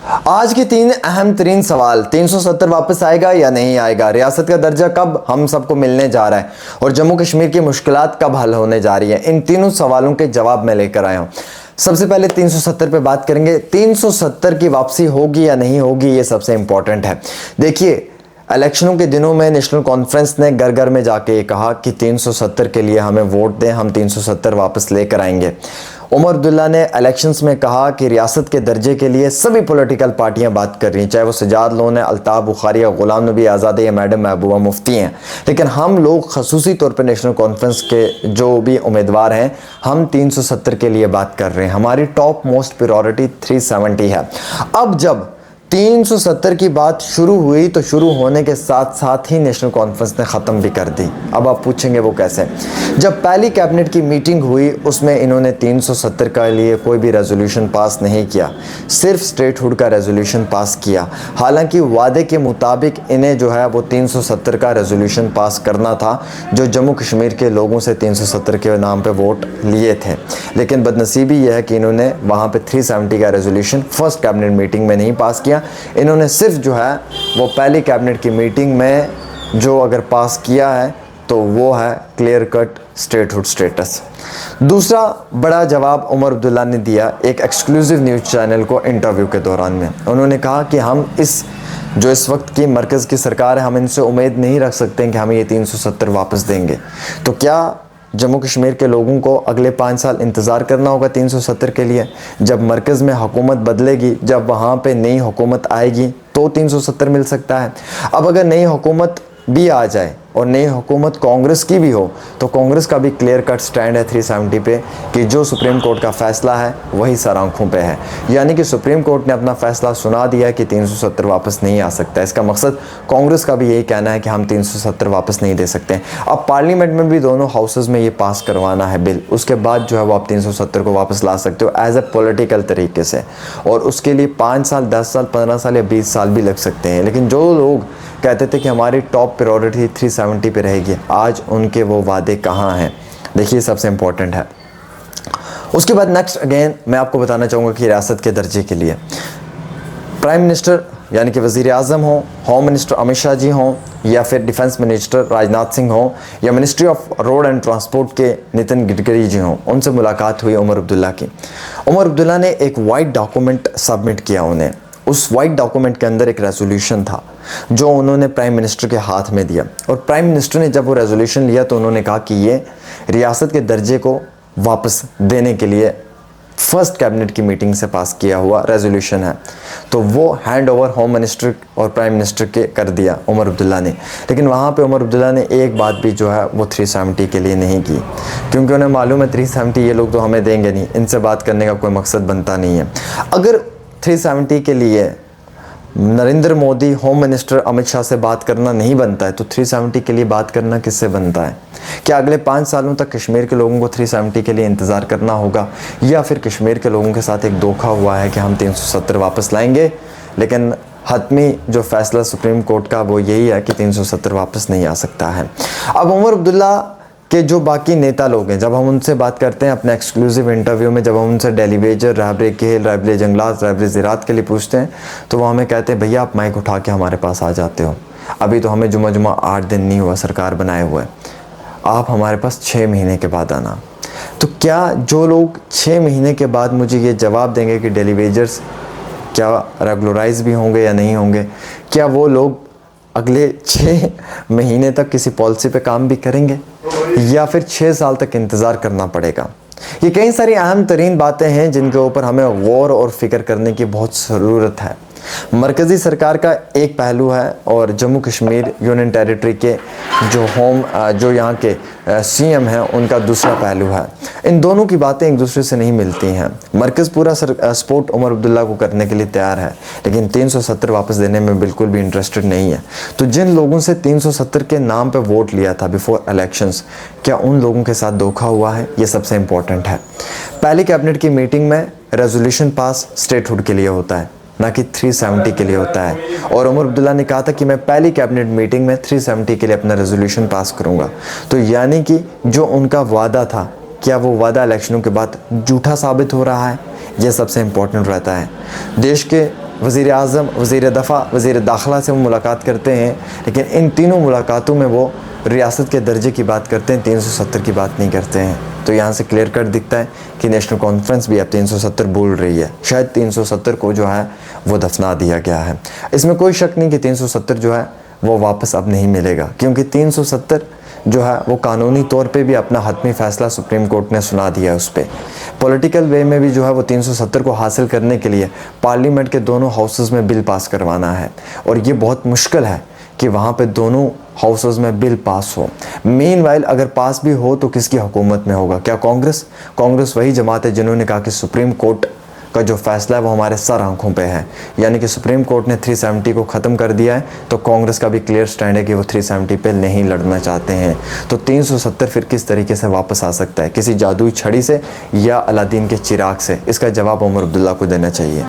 आज के तीन अहम तरीन सवाल, 370 वापस आएगा या नहीं आएगा, रियासत का दर्जा कब हम सबको मिलने जा रहा है और जम्मू कश्मीर की मुश्किलात कब हल होने जा रही है, इन तीनों सवालों के जवाब मैं लेकर आया हूं। सबसे पहले 370 पे बात करेंगे। 370 की वापसी होगी या नहीं होगी, ये सबसे इंपॉर्टेंट है। देखिए, इलेक्शनों के दिनों में नेशनल कॉन्फ्रेंस ने घर घर में जाके ये कहा कि 370 के लिए हमें वोट दें, हम 370 वापस लेकर आएंगे। उमर अब्दुल्ला ने इलेक्शंस में कहा कि रियासत के दर्जे के लिए सभी पॉलिटिकल पार्टियां बात कर रही हैं, चाहे वो सजाद लोन है, अल्ताफ बुखारी या गुलाम नबी आज़ाद या मैडम महबूबा मुफ्ती हैं, लेकिन हम लोग खसूसी तौर पर नेशनल कॉन्फ्रेंस के जो भी उम्मीदवार हैं, हम 370 के लिए बात कर रहे हैं। हमारी टॉप मोस्ट प्रायोरिटी 370 है। अब जब 370 की बात शुरू हुई तो शुरू होने के साथ साथ ही नेशनल कॉन्फ्रेंस ने ख़त्म भी कर दी। अब आप पूछेंगे वो कैसे। जब पहली कैबिनेट की मीटिंग हुई उसमें इन्होंने 370 के लिए कोई भी रेजोल्यूशन पास नहीं किया, सिर्फ स्टेटहुड का रेजोल्यूशन पास किया। हालांकि वादे के मुताबिक इन्हें जो है वो 370 का रेजोल्यूशन पास करना था, जो जम्मू कश्मीर के लोगों से 370 के नाम पर वोट लिए थे। लेकिन बदनसीबी यह है कि इन्होंने वहाँ पर 370 का रेजोल्यूशन फर्स्ट कैबिनेट मीटिंग में नहीं पास किया। इन्होंने सिर्फ जो है वो पहली कैबिनेट की मीटिंग में जो अगर पास किया है तो वो है क्लियर कट स्टेटहुड स्टेटस। दूसरा बड़ा जवाब उमर अब्दुल्ला ने दिया एक एक्सक्लूसिव न्यूज़ चैनल को इंटरव्यू के दौरान में। उन्होंने कहा कि हम इस वक्त की मरकज़ की सरकार है, हम इनसे उम्मीद नहीं रख सकते कि हमें ये 370 वापस देंगे। तो क्या जम्मू कश्मीर के लोगों को अगले 5 साल इंतज़ार करना होगा 370 के लिए? जब मरकज़ में हुकूमत बदलेगी, जब वहाँ पे नई हुकूमत आएगी तो 370 मिल सकता है। अब अगर नई हुकूमत भी आ जाए और नई हुकूमत कांग्रेस की भी हो तो कांग्रेस का भी क्लियर कट स्टैंड है 370 पे कि जो सुप्रीम कोर्ट का फ़ैसला है वही सर आंखों पे है। यानी कि सुप्रीम कोर्ट ने अपना फ़ैसला सुना दिया कि 370 वापस नहीं आ सकता। इसका मकसद कांग्रेस का भी यही कहना है कि हम 370 वापस नहीं दे सकते। अब पार्लियामेंट में भी दोनों हाउसेज़ में ये पास करवाना है बिल, उसके बाद जो है वो आप 370 को वापस ला सकते हो एज ए पॉलिटिकल तरीके से, और उसके लिए 5 साल, 10 साल, 15 साल या 20 साल भी लग सकते हैं। लेकिन जो लोग कहते थे कि हमारी टॉप प्रायोरिटी 370 पे रहेगी, आज उनके वो वादे कहाँ हैं? देखिए, सबसे इम्पोर्टेंट है। उसके बाद नेक्स्ट अगेन मैं आपको बताना चाहूँगा कि रियासत के दर्जे के लिए प्राइम मिनिस्टर यानी कि वज़ीर आज़म हो, होम मिनिस्टर अमित शाह जी हों, या फिर डिफेंस मिनिस्टर राजनाथ सिंह हों, या ministry of road and transport के नितिन गडकरी जी हों, उनसे मुलाकात हुई उमर अब्दुल्ला की। उमर अब्दुल्ला ने एक वाइट डॉक्यूमेंट सबमिट किया उन्हें। उस वाइट डॉक्यूमेंट के अंदर एक रेजोल्यूशन था जो उन्होंने प्राइम मिनिस्टर के हाथ में दिया, और प्राइम मिनिस्टर ने जब वो रेजोल्यूशन लिया तो उन्होंने कहा कि ये रियासत के दर्जे को वापस देने के लिए फर्स्ट कैबिनेट की मीटिंग से पास किया हुआ रेजोल्यूशन है। तो वो हैंड ओवर होम मिनिस्टर और प्राइम मिनिस्टर के कर दिया उमर अब्दुल्ला ने। लेकिन वहाँ पे उमर अब्दुल्ला ने एक बात भी जो है वो 370 के लिए नहीं की, क्योंकि उन्हें मालूम है 370 ये लोग तो हमें देंगे नहीं, इनसे बात करने का कोई मकसद बनता नहीं है। अगर 370 के लिए नरेंद्र मोदी, होम मिनिस्टर अमित शाह से बात करना नहीं बनता है तो 370 के लिए बात करना किससे बनता है? क्या अगले 5 सालों तक कश्मीर के लोगों को 370 के लिए इंतज़ार करना होगा, या फिर कश्मीर के लोगों के साथ एक धोखा हुआ है कि हम 370 वापस लाएंगे, लेकिन हतमी जो फैसला सुप्रीम कोर्ट का वो यही है कि 370 वापस नहीं आ सकता है। अब उमर अब्दुल्ला के जो बाकी नेता लोग हैं, जब हम उनसे बात करते हैं अपने एक्सक्लूसिव इंटरव्यू में, जब हम उनसे डेली वेजर, रहबरे खेल, रहबरे जंगलात, रहबरे ज़राअत के लिए पूछते हैं तो वो हमें कहते हैं भैया आप माइक उठा के हमारे पास आ जाते हो, अभी तो हमें जुमा 8 दिन नहीं हुआ सरकार बनाए हुए, आप हमारे पास 6 महीने के बाद आना। तो क्या जो लोग 6 महीने के बाद मुझे ये जवाब देंगे कि डेली वेजर्स क्या रेगुलराइज भी होंगे या नहीं होंगे, क्या वो लोग अगले 6 महीने तक किसी पॉलिसी पे काम भी करेंगे, या फिर 6 साल तक इंतज़ार करना पड़ेगा? ये कई सारी अहम तरीन बातें हैं जिनके ऊपर हमें गौर और फिक्र करने की बहुत ज़रूरत है। मरकज़ी सरकार का एक पहलू है और जम्मू कश्मीर यूनियन टेरिटरी के जो यहाँ के सीएम हैं उनका दूसरा पहलू है। इन दोनों की बातें एक दूसरे से नहीं मिलती हैं। मरकज़ पूरा सपोर्ट उमर अब्दुल्ला को करने के लिए तैयार है, लेकिन 370 वापस देने में बिल्कुल भी इंटरेस्टेड नहीं है। तो जिन लोगों से 370 के नाम पर वोट लिया था बिफोर इलेक्शंस, क्या उन लोगों के साथ धोखा हुआ है? ये सबसे इम्पोर्टेंट है। पहली कैबिनेट की मीटिंग में रेजोल्यूशन पास स्टेटहुड के लिए होता है, ना कि 370 के लिए होता है। और उमर अब्दुल्ला ने कहा था कि मैं पहली कैबिनेट मीटिंग में 370 के लिए अपना रेजोल्यूशन पास करूंगा। तो यानी कि जो उनका वादा था, क्या वो वादा इलेक्शनों के बाद झूठा साबित हो रहा है? यह सबसे इम्पोर्टेंट रहता है। देश के वज़ीर आज़म, वज़ीर दफ़ा, वज़ीर दाखिला से वो मुलाकात करते हैं, लेकिन इन तीनों मुलाकातों में वो रियासत के दर्जे की बात करते हैं, 370 की बात नहीं करते हैं। तो यहाँ से क्लियर कट दिखता है कि नेशनल कॉन्फ्रेंस भी अब 370 बोल रही है। शायद 370 को जो है वो दफना दिया गया है। इसमें कोई शक नहीं कि 370 जो है वो वापस अब नहीं मिलेगा, क्योंकि 370 जो है वो कानूनी तौर पे भी अपना हतमी फ़ैसला सुप्रीम कोर्ट ने सुना दिया है उस पर। पॉलिटिकल वे में भी जो है वो 370 को हासिल करने के लिए पार्लियामेंट के दोनों हाउसेस में बिल पास करवाना है, और ये बहुत मुश्किल है कि वहाँ पे दोनों हाउसेस में बिल पास हो। मीनवाइल अगर पास भी हो तो किसकी हुकूमत में होगा? क्या कांग्रेस वही जमात है जिन्होंने कहा कि सुप्रीम कोर्ट का जो फैसला है वो हमारे सर आंखों पे है, यानी कि सुप्रीम कोर्ट ने 370 को ख़त्म कर दिया है, तो कांग्रेस का भी क्लियर स्टैंड है कि वो 370 पे नहीं लड़ना चाहते हैं। तो 370 फिर किस तरीके से वापस आ सकता है? किसी जादुई छड़ी से या अलादीन के चिराग से? इसका जवाब उमर अब्दुल्ला को देना चाहिए।